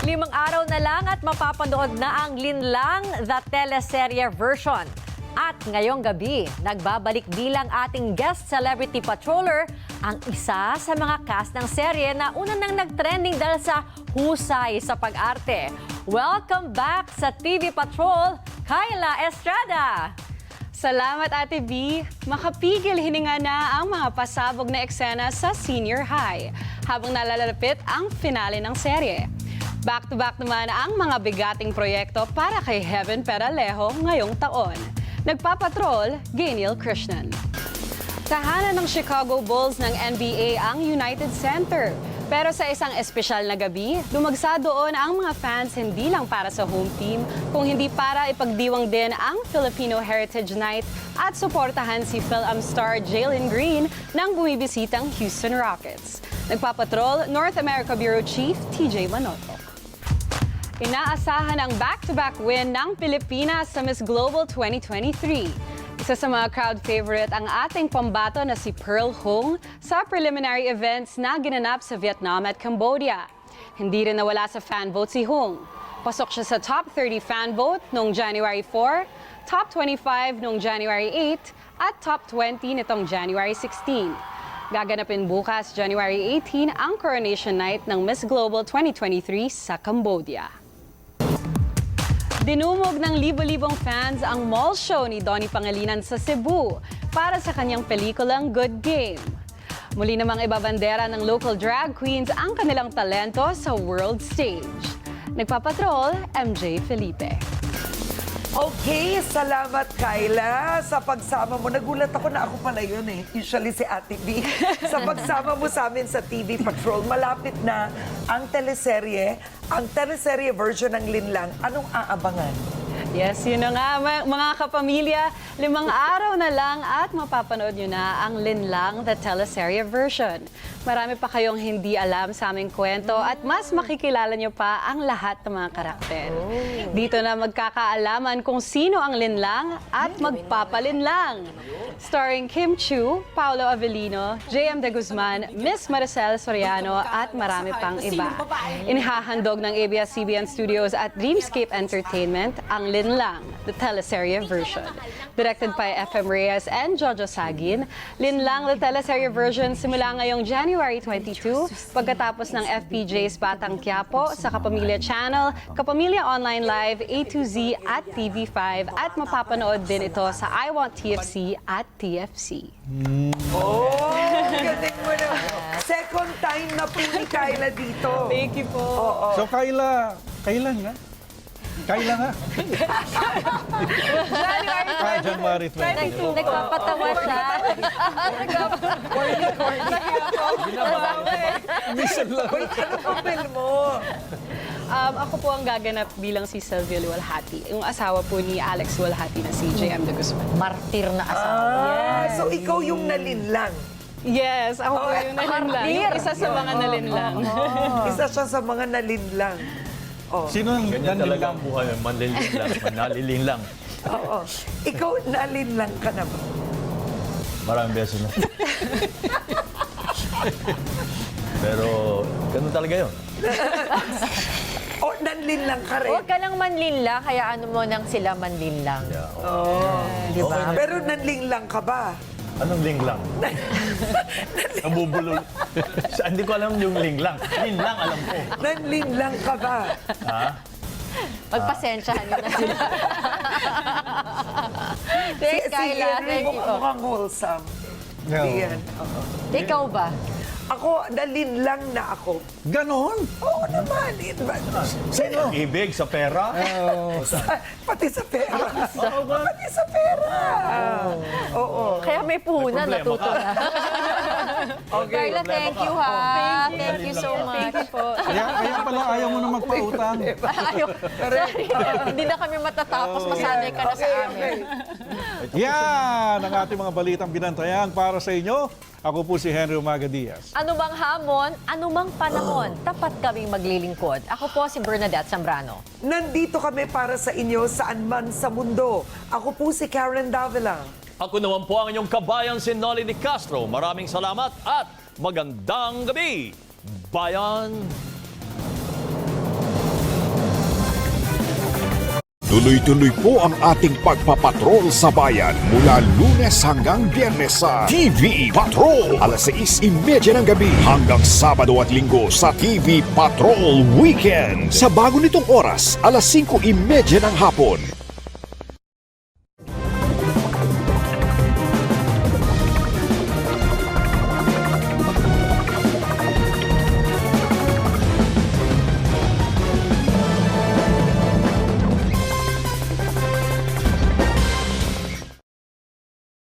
5 araw na lang at mapapanood na ang Linlang The Teleserye version. At ngayong gabi, nagbabalik bilang ating guest celebrity patroller ang isa sa mga cast ng serye na una nang nag-trending dahil sa husay sa pag-arte. Welcome back sa TV Patrol, Kyla Estrada! Salamat, Ate B. Makapigil hininga na ang mga pasabog na eksena sa senior high habang nalalapit ang finale ng serye. Back-to-back naman ang mga bigating proyekto para kay Heaven Peralejo ngayong taon. Nagpapatrol, Gaynil Krishnan. Tahanan ng Chicago Bulls ng NBA ang United Center. Pero sa isang espesyal na gabi, lumagsa doon ang mga fans hindi lang para sa home team, kung hindi para ipagdiwang din ang Filipino Heritage Night at suportahan si Phil-Am star Jalen Green ng bumibisitang Houston Rockets. Nagpapatrol, North America Bureau Chief TJ Manotoc. Inaasahan ang back-to-back win ng Pilipinas sa Miss Global 2023. Isa sa mga crowd favorite ang ating pambato na si Pearl Hong sa preliminary events na ginanap sa Vietnam at Cambodia. Hindi rin nawala sa fan vote si Hong. Pasok siya sa top 30 fan vote noong January 4, top 25 noong January 8, at top 20 nitong January 16. Gaganapin bukas, January 18, ang coronation night ng Miss Global 2023 sa Cambodia. Dinumog ng libo-libong fans ang mall show ni Donnie Pangilinan sa Cebu para sa kanyang pelikulang Good Game. Muli namang ibabandera ng local drag queens ang kanilang talento sa world stage. Nagpapatrol, MJ Felipe. Okay, salamat Kyla sa pagsama mo. Nagulat ako na ako pala yun eh. Usually si Ate B. Sa pagsama mo sa amin sa TV Patrol, malapit na ang teleserye version ng Linlang. Anong aabangan? Yes, yun na nga mga kapamilya. 5 araw na lang at mapapanood nyo na ang Linlang The Teleserye version. Marami pa kayong hindi alam sa aming kwento at mas makikilala nyo pa ang lahat ng mga karakter. Dito na magkakaalaman kung sino ang Linlang at magpapalinlang. Starring Kim Chiu, Paolo Avellino, JM De Guzman, Miss Maricel Soriano at marami pang iba. Inihahandog ng ABS-CBN Studios at Dreamscape Entertainment ang Linlang, the teleserye version. Directed by FM Reyes and Jojo Sagin, Linlang, the teleserye version simula ngayong January 22 pagkatapos ng FPJ's Batang Quiapo sa Kapamilya Channel, Kapamilya Online Live, A to Z at TV5 at mapapanood din ito sa I Want TFC at TFC. Oh, galing mo na. Second time na po ni Kyla dito. Thank you po. Oo. So, Kyla nga? Kyla nga? January 22. Nagpapatawa siya. Minsan lang. Wait, ano papel mo? Ako po ang gaganap bilang si Sylvia Luwalhati, yung asawa po ni Alex Luwalhati na si JM De Guzman. Martir na asawa. So ikaw yung nalinlang. Yes, ako po yung nalinlang. Yung isa sa mga nalinlang. Isa siya sa mga nalinlang. Oh. Sino ang Ganyan talaga nanlilang? ang buhay, manliling lang, manaliling lang. Oo. Ikaw nalinlang ka na ba? Maraming beses na. Pero, ganun talaga yun. O nanlinlang ka rin? Huwag ka lang manlinla, kaya ano mo nang sila manlinlang. Yeah. Di ba? Pero nanlinlang ka ba? Anong ling lang? Nabubulol. Hindi ko alam yung ling lang. Ling lang, alam ko. Nanlinlang ka ba? Ha? Pagpasensyahan nyo na sila. Thanks, Kyla. Henry Thank you. mukhang wholesome. No. Yan. Oo. Ikaw ba? Ako, nalinlang na ako. Ganon? Oo naman. Sino? Ibig sa pera? Pati sa pera. Pati sa pera. Oo. Kaya may puhunan, May problema natuto ka. na. Kyla, thank you ha. Thank you so much. Kaya pala ayaw mo na magpautang. Ayaw. Sorry. Hindi na kami matatapos. Masanay ka na sa amin. Yan ang ating mga balitang binantayan para sa inyo. Ako po si Henry Umaga Diaz. Ano bang hamon, anumang panahon, tapat kaming maglilingkod. Ako po si Bernadette Zambrano. Nandito kami para sa inyo saan man sa mundo. Ako po si Karen Davila. Ako naman po ang inyong kabayan si Nolly Di Castro. Maraming salamat at magandang gabi, bayan! Tuloy-tuloy po ang ating pagpapatrol sa bayan mula Lunes hanggang Biyernes sa TV Patrol. Alas 6:30 ng gabi hanggang Sabado at Linggo sa TV Patrol Weekend. Sa bago nitong oras, alas 5:30 ng hapon.